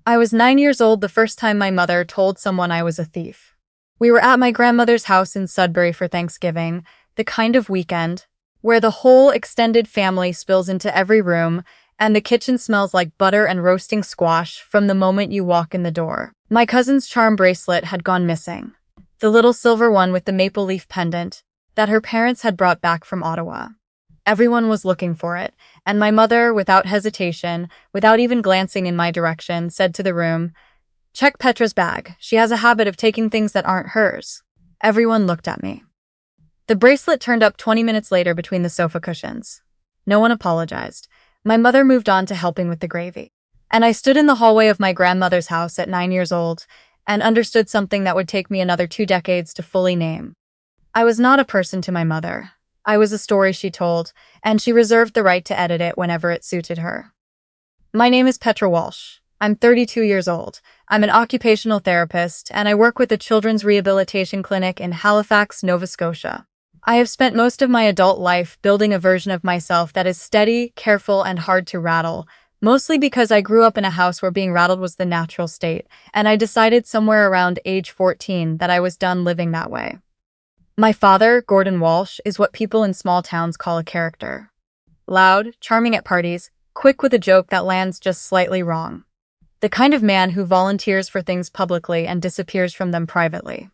I was 9 years old the first time my mother told someone I was a thief. We were at my grandmother's house in Sudbury for Thanksgiving, the kind of weekend where the whole extended family spills into every room and the kitchen smells like butter and roasting squash from the moment you walk in the door. My cousin's charm bracelet had gone missing. The little silver one with the maple leaf pendant that her parents had brought back from Ottawa. Everyone was looking for it, and my mother, without hesitation, without even glancing in my direction, said to the room, "Check Petra's bag. She has a habit of taking things that aren't hers." Everyone looked at me. The bracelet turned up 20 minutes later between the sofa cushions. No one apologized. My mother moved on to helping with the gravy. And I stood in the hallway of my grandmother's house at 9 years old and understood something that would take me another 2 decades to fully name. I was not a person to my mother. I was a story she told, and she reserved the right to edit it whenever it suited her. My name is Petra Walsh. I'm 32 years old. I'm an occupational therapist, and I work with a children's rehabilitation clinic in Halifax, Nova Scotia. I have spent most of my adult life building a version of myself that is steady, careful, and hard to rattle, mostly because I grew up in a house where being rattled was the natural state, and I decided somewhere around age 14 that I was done living that way. My father, Gordon Walsh, is what people in small towns call a character. Loud, charming at parties, quick with a joke that lands just slightly wrong. The kind of man who volunteers for things publicly and disappears from them privately.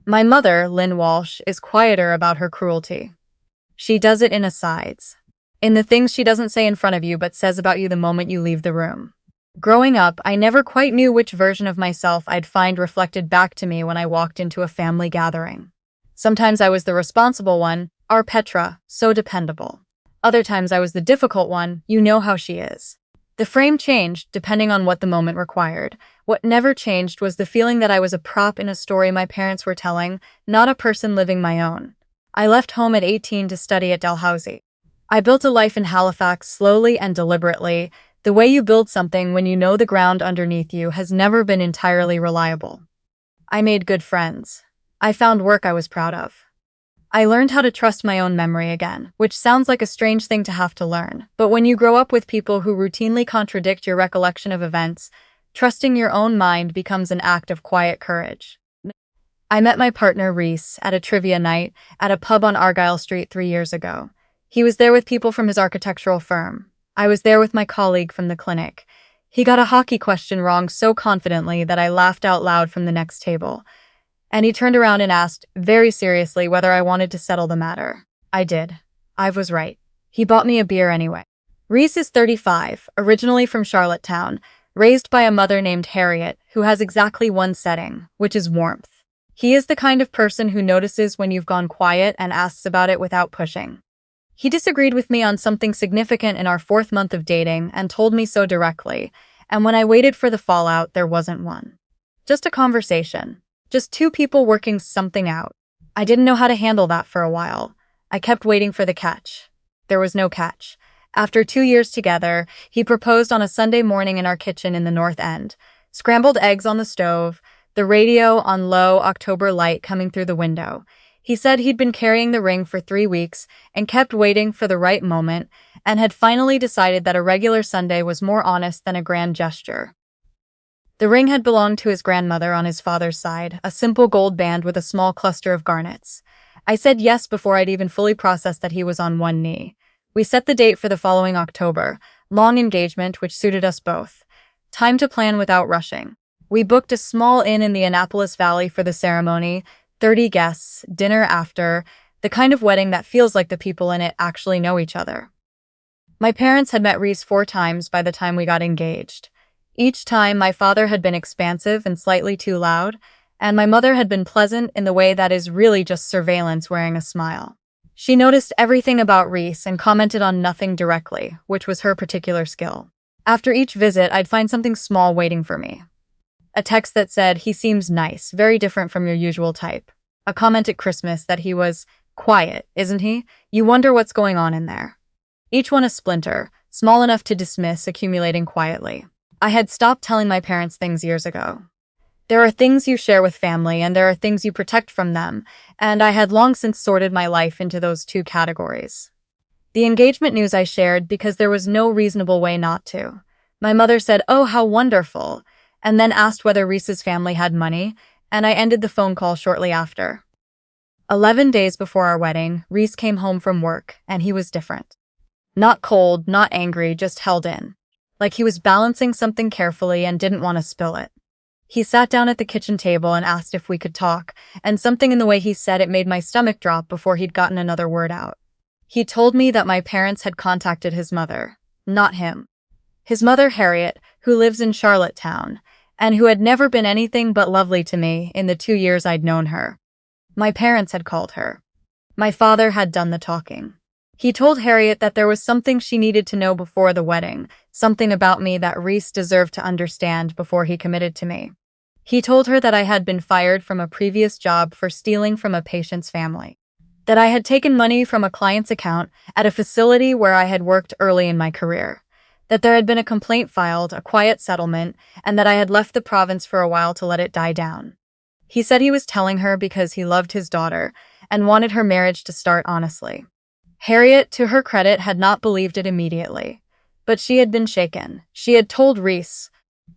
My mother, Lynn Walsh, is quieter about her cruelty. She does it in asides. In the things she doesn't say in front of you but says about you the moment you leave the room. Growing up, I never quite knew which version of myself I'd find reflected back to me when I walked into a family gathering. Sometimes I was the responsible one, our Petra, so dependable. Other times I was the difficult one, you know how she is. The frame changed depending on what the moment required. What never changed was the feeling that I was a prop in a story my parents were telling, not a person living my own. I left home at 18 to study at Dalhousie. I built a life in Halifax slowly and deliberately. The way you build something when you know the ground underneath you has never been entirely reliable. I made good friends. I found work I was proud of. I learned how to trust my own memory again, which sounds like a strange thing to have to learn. But when you grow up with people who routinely contradict your recollection of events, trusting your own mind becomes an act of quiet courage. I met my partner Rhys at a trivia night at a pub on Argyle Street 3 years ago. He was there with people from his architectural firm. I was there with my colleague from the clinic. He got a hockey question wrong so confidently that I laughed out loud from the next table. And he turned around and asked, very seriously, whether I wanted to settle the matter. I did. I was right. He bought me a beer anyway. Rhys is 35, originally from Charlottetown, raised by a mother named Harriet, who has exactly one setting, which is warmth. He is the kind of person who notices when you've gone quiet and asks about it without pushing. He disagreed with me on something significant in our 4th month of dating and told me so directly, and when I waited for the fallout, there wasn't one. Just a conversation. Just 2 people working something out. I didn't know how to handle that for a while. I kept waiting for the catch. There was no catch. After 2 years together, he proposed on a Sunday morning in our kitchen in the North End. Scrambled eggs on the stove, the radio on low October light coming through the window. He said he'd been carrying the ring for 3 weeks and kept waiting for the right moment and had finally decided that a regular Sunday was more honest than a grand gesture. The ring had belonged to his grandmother on his father's side, a simple gold band with a small cluster of garnets. I said yes before I'd even fully processed that he was on one knee. We set the date for the following October, long engagement which suited us both. Time to plan without rushing. We booked a small inn in the Annapolis Valley for the ceremony, 30 guests, dinner after, the kind of wedding that feels like the people in it actually know each other. My parents had met Rhys 4 times by the time we got engaged. Each time, my father had been expansive and slightly too loud, and my mother had been pleasant in the way that is really just surveillance wearing a smile. She noticed everything about Rhys and commented on nothing directly, which was her particular skill. After each visit, I'd find something small waiting for me. A text that said, "He seems nice, very different from your usual type." A comment at Christmas that he was quiet, isn't he? You wonder what's going on in there. Each one a splinter, small enough to dismiss, accumulating quietly. I had stopped telling my parents things years ago. There are things you share with family and there are things you protect from them, and I had long since sorted my life into those 2 categories. The engagement news I shared because there was no reasonable way not to. My mother said, "Oh, how wonderful," and then asked whether Rhys's family had money, and I ended the phone call shortly after. 11 days before our wedding, Rhys came home from work, and he was different. Not cold, not angry, just held in. Like he was balancing something carefully and didn't want to spill it. He sat down at the kitchen table and asked if we could talk, and something in the way he said it made my stomach drop before he'd gotten another word out. He told me that my parents had contacted his mother, not him. His mother, Harriet, who lives in Charlottetown, and who had never been anything but lovely to me in the 2 years I'd known her. My parents had called her. My father had done the talking. He told Harriet that there was something she needed to know before the wedding, something about me that Rhys deserved to understand before he committed to me. He told her that I had been fired from a previous job for stealing from a patient's family, that I had taken money from a client's account at a facility where I had worked early in my career, that there had been a complaint filed, a quiet settlement, and that I had left the province for a while to let it die down. He said he was telling her because he loved his daughter and wanted her marriage to start honestly. Harriet, to her credit, had not believed it immediately, but she had been shaken. She had told Rhys.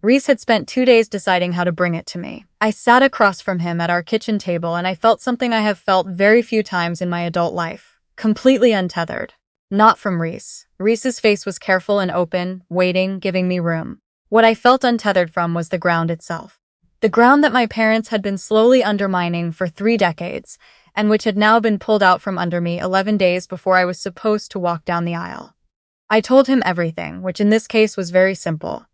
Rhys had spent 2 days deciding how to bring it to me. I sat across from him at our kitchen table and I felt something I have felt very few times in my adult life, completely untethered. Not from Rhys. Rhys's face was careful and open, waiting, giving me room. What I felt untethered from was the ground itself. The ground that my parents had been slowly undermining for 3 decades, and which had now been pulled out from under me 11 days before I was supposed to walk down the aisle. I told him everything, which in this case was very simple.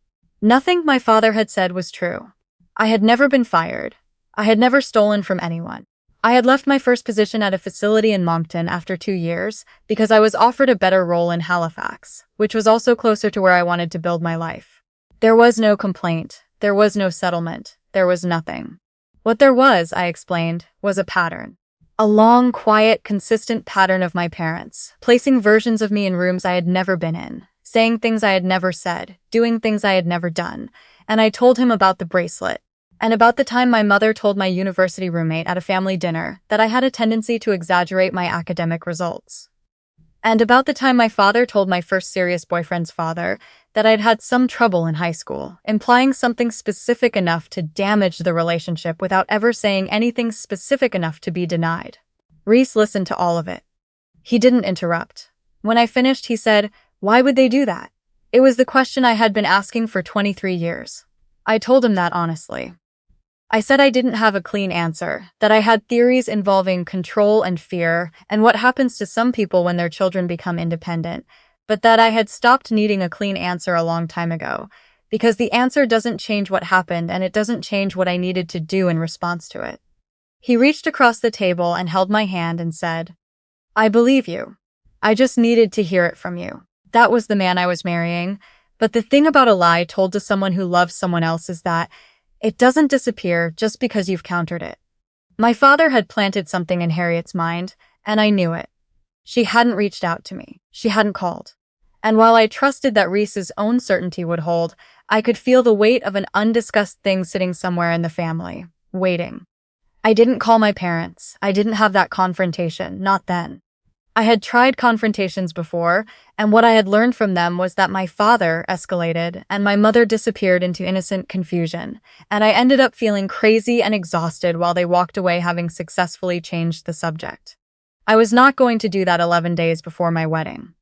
Nothing my father had said was true. I had never been fired. I had never stolen from anyone. I had left my first position at a facility in Moncton after 2 years because I was offered a better role in Halifax, which was also closer to where I wanted to build my life. There was no complaint. There was no settlement. There was nothing. What there was, I explained, was a pattern. A long, quiet, consistent pattern of my parents, placing versions of me in rooms I had never been in, saying things I had never said, doing things I had never done, and I told him about the bracelet, and about the time my mother told my university roommate at a family dinner that I had a tendency to exaggerate my academic results. And about the time my father told my first serious boyfriend's father that I'd had some trouble in high school, implying something specific enough to damage the relationship without ever saying anything specific enough to be denied. Rhys listened to all of it. He didn't interrupt. When I finished, he said, "Why would they do that?" It was the question I had been asking for 23 years. I told him that honestly. I said I didn't have a clean answer, that I had theories involving control and fear and what happens to some people when their children become independent, but that I had stopped needing a clean answer a long time ago, because the answer doesn't change what happened and it doesn't change what I needed to do in response to it. He reached across the table and held my hand and said, "I believe you. I just needed to hear it from you." That was the man I was marrying, but the thing about a lie told to someone who loves someone else is that it doesn't disappear just because you've countered it. My father had planted something in Harriet's mind, and I knew it. She hadn't reached out to me. She hadn't called. And while I trusted that Rhys's own certainty would hold, I could feel the weight of an undiscussed thing sitting somewhere in the family, waiting. I didn't call my parents. I didn't have that confrontation, not then. I had tried confrontations before, and what I had learned from them was that my father escalated and my mother disappeared into innocent confusion, and I ended up feeling crazy and exhausted while they walked away having successfully changed the subject. I was not going to do that 11 days before my wedding.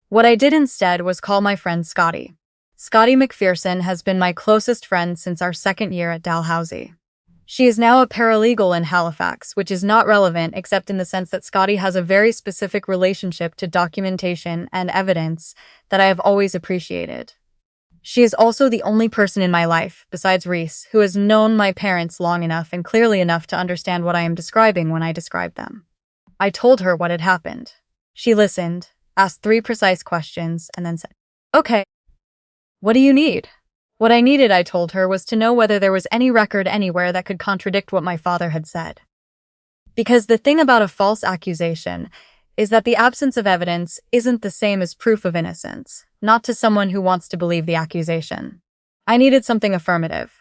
What I did instead was call my friend Scotty. Scotty McPherson has been my closest friend since our second year at Dalhousie. She is now a paralegal in Halifax, which is not relevant except in the sense that Scotty has a very specific relationship to documentation and evidence that I have always appreciated. She is also the only person in my life, besides Rhys, who has known my parents long enough and clearly enough to understand what I am describing when I describe them. I told her what had happened. She listened, asked 3 precise questions, and then said, "Okay. What do you need?" What I needed, I told her, was to know whether there was any record anywhere that could contradict what my father had said. Because the thing about a false accusation is that the absence of evidence isn't the same as proof of innocence, not to someone who wants to believe the accusation. I needed something affirmative.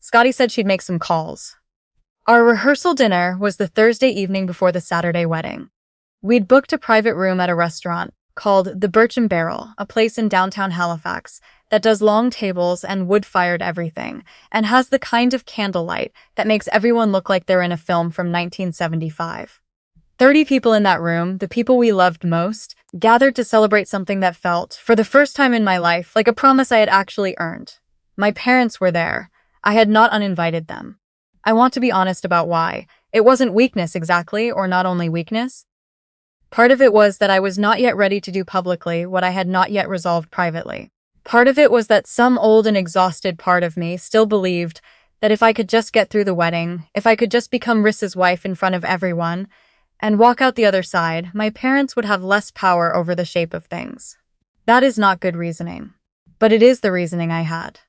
Scotty said she'd make some calls. Our rehearsal dinner was the Thursday evening before the Saturday wedding. We'd booked a private room at a restaurant called the Birch Barrel, a place in downtown Halifax that does long tables and wood-fired everything, and has the kind of candlelight that makes everyone look like they're in a film from 1975. 30 people in that room, the people we loved most, gathered to celebrate something that felt, for the first time in my life, like a promise I had actually earned. My parents were there. I had not uninvited them. I want to be honest about why. It wasn't weakness exactly, or not only weakness. Part of it was that I was not yet ready to do publicly what I had not yet resolved privately. Part of it was that some old and exhausted part of me still believed that if I could just get through the wedding, if I could just become Rhys's wife in front of everyone, and walk out the other side, my parents would have less power over the shape of things. That is not good reasoning. But it is the reasoning I had.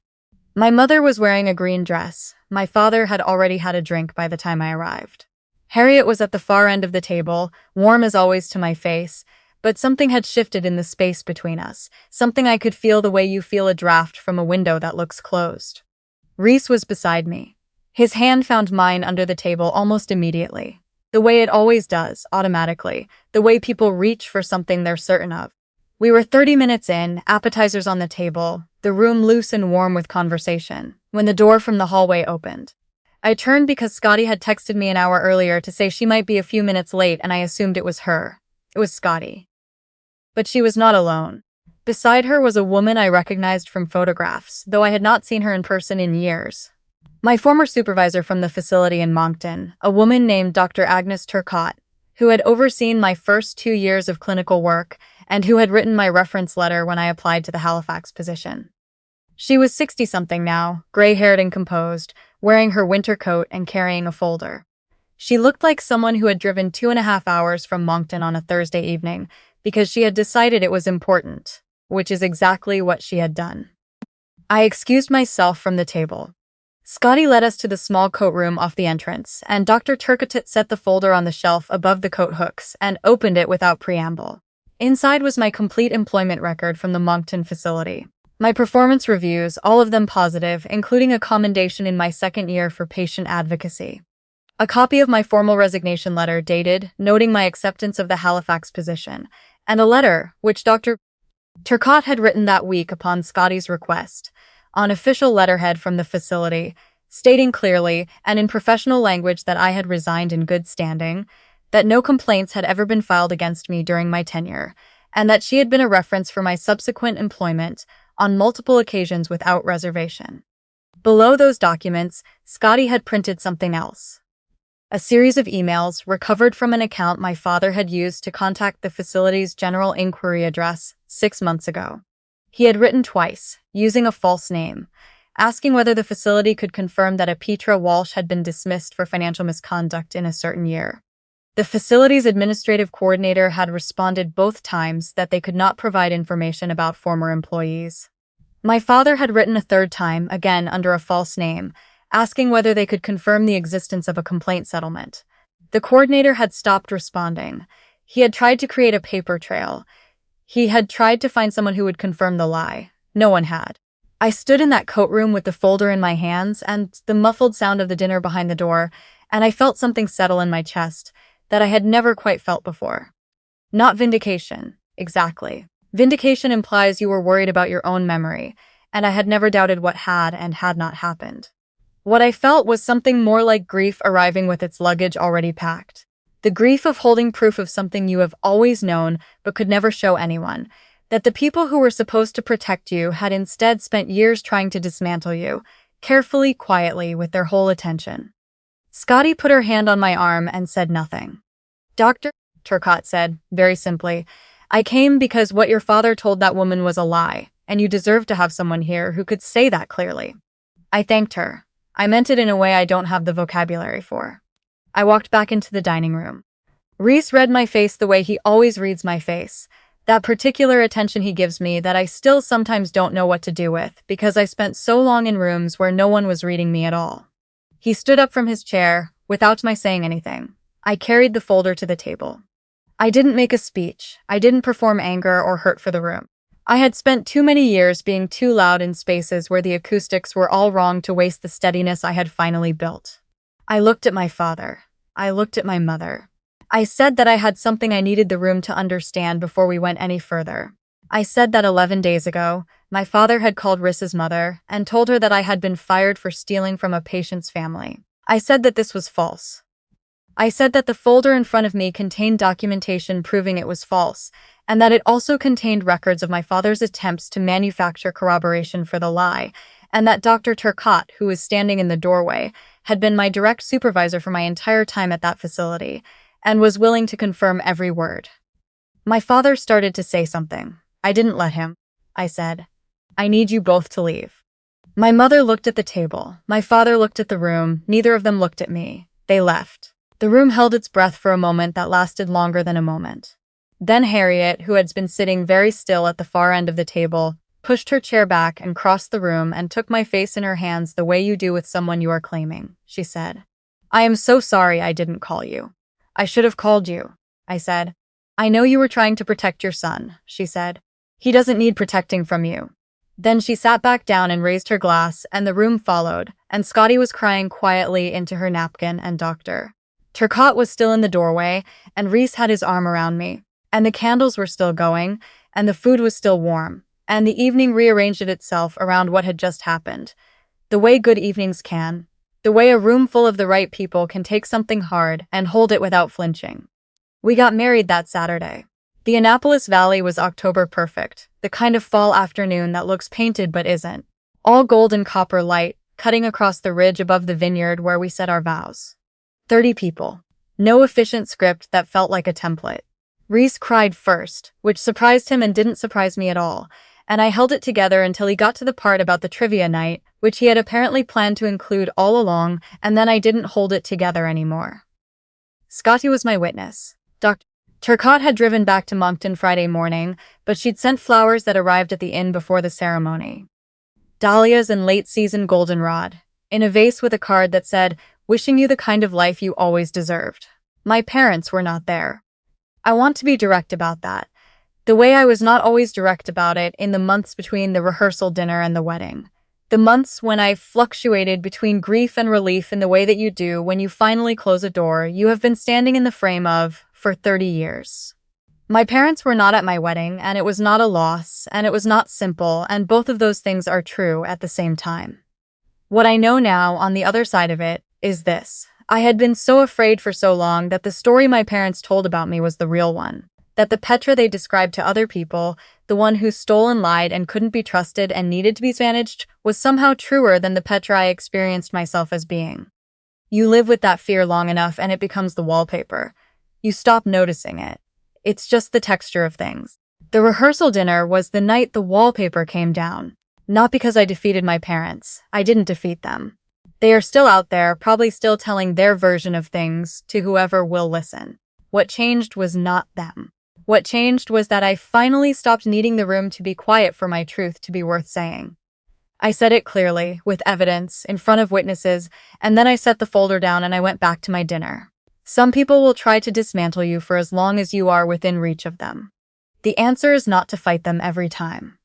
My mother was wearing a green dress. My father had already had a drink by the time I arrived. Harriet was at the far end of the table, warm as always to my face, but something had shifted in the space between us, something I could feel the way you feel a draft from a window that looks closed. Rhys was beside me. His hand found mine under the table almost immediately. The way it always does, automatically, the way people reach for something they're certain of. We were 30 minutes in, appetizers on the table, the room loose and warm with conversation, when the door from the hallway opened. I turned because Scotty had texted me an hour earlier to say she might be a few minutes late, and I assumed it was her. It was Scotty. But she was not alone. Beside her was a woman I recognized from photographs, though I had not seen her in person in years. My former supervisor from the facility in Moncton, a woman named Dr. Agnes Turcotte, who had overseen my first 2 years of clinical work and who had written my reference letter when I applied to the Halifax position. She was 60-something now, gray-haired and composed, wearing her winter coat and carrying a folder. She looked like someone who had driven 2.5 hours from Moncton on a Thursday evening because she had decided it was important, which is exactly what she had done. I excused myself from the table. Scotty led us to the small coat room off the entrance, and Dr. Turcotte set the folder on the shelf above the coat hooks and opened it without preamble. Inside was my complete employment record from the Moncton facility. My performance reviews, all of them positive, including a commendation in my second year for patient advocacy. A copy of my formal resignation letter dated, noting my acceptance of the Halifax position, and a letter, which Dr. Turcotte had written that week upon Scotty's request, on official letterhead from the facility, stating clearly and in professional language that I had resigned in good standing, that no complaints had ever been filed against me during my tenure, and that she had been a reference for my subsequent employment on multiple occasions without reservation. Below those documents, Scotty had printed something else. A series of emails recovered from an account my father had used to contact the facility's general inquiry address 6 months ago. He had written twice, using a false name, asking whether the facility could confirm that a Petra Walsh had been dismissed for financial misconduct in a certain year. The facility's administrative coordinator had responded both times that they could not provide information about former employees. My father had written a third time, again under a false name, asking whether they could confirm the existence of a complaint settlement. The coordinator had stopped responding. He had tried to create a paper trail. He had tried to find someone who would confirm the lie. No one had. I stood in that coat room with the folder in my hands and the muffled sound of the dinner behind the door, and I felt something settle in my chest that I had never quite felt before. Not vindication, exactly. Vindication implies you were worried about your own memory, and I had never doubted what had and had not happened. What I felt was something more like grief arriving with its luggage already packed. The grief of holding proof of something you have always known but could never show anyone, that the people who were supposed to protect you had instead spent years trying to dismantle you, carefully, quietly, with their whole attention. Scotty put her hand on my arm and said nothing. Dr. Turcotte said, very simply, I came because what your father told that woman was a lie, and you deserve to have someone here who could say that clearly. I thanked her. I meant it in a way I don't have the vocabulary for. I walked back into the dining room. Rhys read my face the way he always reads my face, that particular attention he gives me that I still sometimes don't know what to do with because I spent so long in rooms where no one was reading me at all. He stood up from his chair, without my saying anything. I carried the folder to the table. I didn't make a speech. I didn't perform anger or hurt for the room. I had spent too many years being too loud in spaces where the acoustics were all wrong to waste the steadiness I had finally built. I looked at my father. I looked at my mother. I said that I had something I needed the room to understand before we went any further. I said that 11 days ago, my father had called Rhys's mother and told her that I had been fired for stealing from a patient's family. I said that this was false. I said that the folder in front of me contained documentation proving it was false, and that it also contained records of my father's attempts to manufacture corroboration for the lie, and that Dr. Turcotte, who was standing in the doorway, had been my direct supervisor for my entire time at that facility, and was willing to confirm every word. My father started to say something. I didn't let him. I said, "I need you both to leave." My mother looked at the table. My father looked at the room. Neither of them looked at me. They left. The room held its breath for a moment that lasted longer than a moment. Then Harriet, who had been sitting very still at the far end of the table, pushed her chair back and crossed the room and took my face in her hands the way you do with someone you are claiming, she said. "I am so sorry I didn't call you. I should have called you," I said. "I know you were trying to protect your son," she said. "He doesn't need protecting from you." Then she sat back down and raised her glass, and the room followed, and Scotty was crying quietly into her napkin, and Dr. Turcotte was still in the doorway, and Rhys had his arm around me, and the candles were still going, and the food was still warm, and the evening rearranged itself around what had just happened. The way good evenings can. The way a room full of the right people can take something hard and hold it without flinching. We got married that Saturday. The Annapolis Valley was October perfect, the kind of fall afternoon that looks painted but isn't. All gold and copper light, cutting across the ridge above the vineyard where we said our vows. 30 people. No efficient script that felt like a template. Rhys cried first, which surprised him and didn't surprise me at all, and I held it together until he got to the part about the trivia night, which he had apparently planned to include all along, and then I didn't hold it together anymore. Scotty was my witness. Dr. Turcotte had driven back to Moncton Friday morning, but she'd sent flowers that arrived at the inn before the ceremony. Dahlias and late-season goldenrod, in a vase with a card that said, "Wishing you the kind of life you always deserved." My parents were not there. I want to be direct about that. The way I was not always direct about it in the months between the rehearsal dinner and the wedding. The months when I fluctuated between grief and relief in the way that you do when you finally close a door you have been standing in the frame of for 30 years. My parents were not at my wedding, and it was not a loss, and it was not simple, and both of those things are true at the same time. What I know now, on the other side of it, is this. I had been so afraid for so long that the story my parents told about me was the real one. That the Petra they described to other people, the one who stole and lied and couldn't be trusted and needed to be managed, was somehow truer than the Petra I experienced myself as being. You live with that fear long enough and it becomes the wallpaper. You stop noticing it. It's just the texture of things. The rehearsal dinner was the night the wallpaper came down. Not because I defeated my parents. I didn't defeat them. They are still out there, probably still telling their version of things to whoever will listen. What changed was not them. What changed was that I finally stopped needing the room to be quiet for my truth to be worth saying. I said it clearly, with evidence, in front of witnesses, and then I set the folder down and I went back to my dinner. Some people will try to dismantle you for as long as you are within reach of them. The answer is not to fight them every time.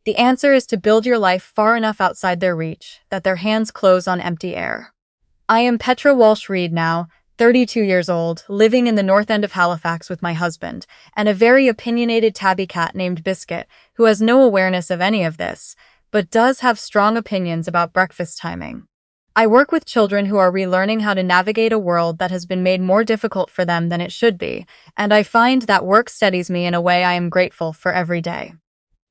The answer is to build your life far enough outside their reach that their hands close on empty air. I am Petra Walsh Reed now, 32 years old, living in the north end of Halifax with my husband, and a very opinionated tabby cat named Biscuit, who has no awareness of any of this, but does have strong opinions about breakfast timing. I work with children who are relearning how to navigate a world that has been made more difficult for them than it should be, and I find that work steadies me in a way I am grateful for every day.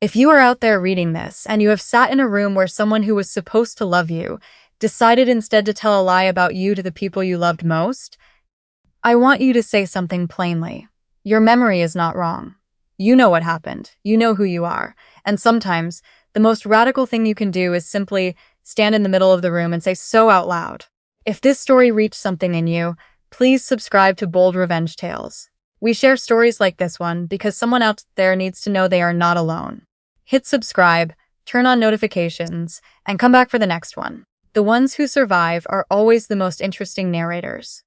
If you are out there reading this, and you have sat in a room where someone who was supposed to love you decided instead to tell a lie about you to the people you loved most, I want you to say something plainly. Your memory is not wrong. You know what happened. You know who you are. And sometimes, the most radical thing you can do is simply stand in the middle of the room and say so out loud. If this story reached something in you, please subscribe to Bold Revenge Tales. We share stories like this one because someone out there needs to know they are not alone. Hit subscribe, turn on notifications, and come back for the next one. The ones who survive are always the most interesting narrators.